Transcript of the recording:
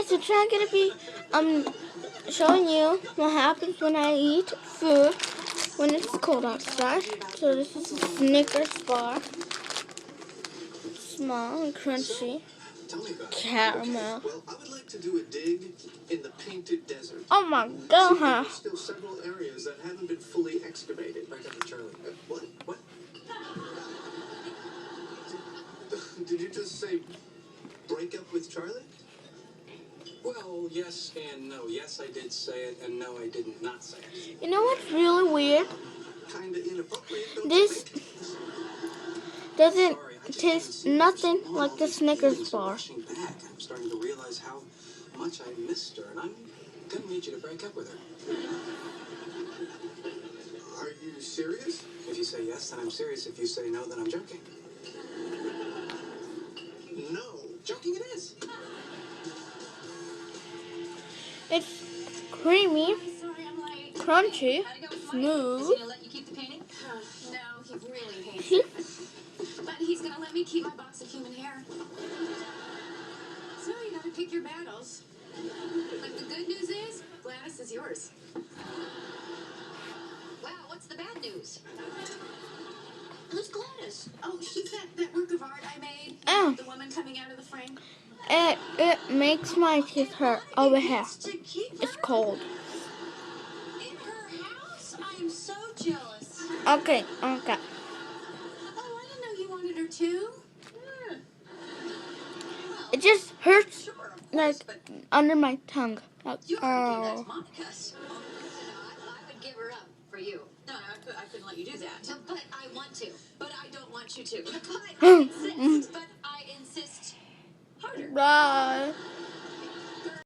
so today I'm gonna be showing you what happens when I eat food when it's cold outside. So this is a Snickers bar, small and crunchy, caramel. Well, I would like to do a dig in the Painted Desert. Oh my There god! are still several areas that haven't been fully excavated. Break up with Charlie. What? Did you just say break up with Charlie? Well, yes and no. Yes, I did say it, and no, I did not say it. You know what's really weird? Kinda inappropriate. Don't This you think? doesn't taste nothing like the Snickers bar. Rushing back, I'm starting to realize how much I missed her, and I'm gonna need you to break up with her. Are you serious? If you say yes, then I'm serious. If you say no, then I'm joking. No. Joking it is. It's creamy, crunchy, smooth. Is he gonna let you keep the painting? No, he really hates it. But he's gonna let me keep my box of human hair. So you gotta pick your battles. But the good news is, Gladys is yours. Wow, what's the bad news? Who's Gladys? Oh, she's that work of art I made. Oh. The woman coming out of the frame. It makes my teeth hurt over here. It's cold. In her house? I am so jealous. Okay. Oh, I didn't know you wanted her too. It just hurts like under my tongue. Like, You oh. that's Monica's. I would give her up for you. No, I couldn't let you do that. No, but I want to. But I don't want you to. But I insist. But I insist harder. Bye.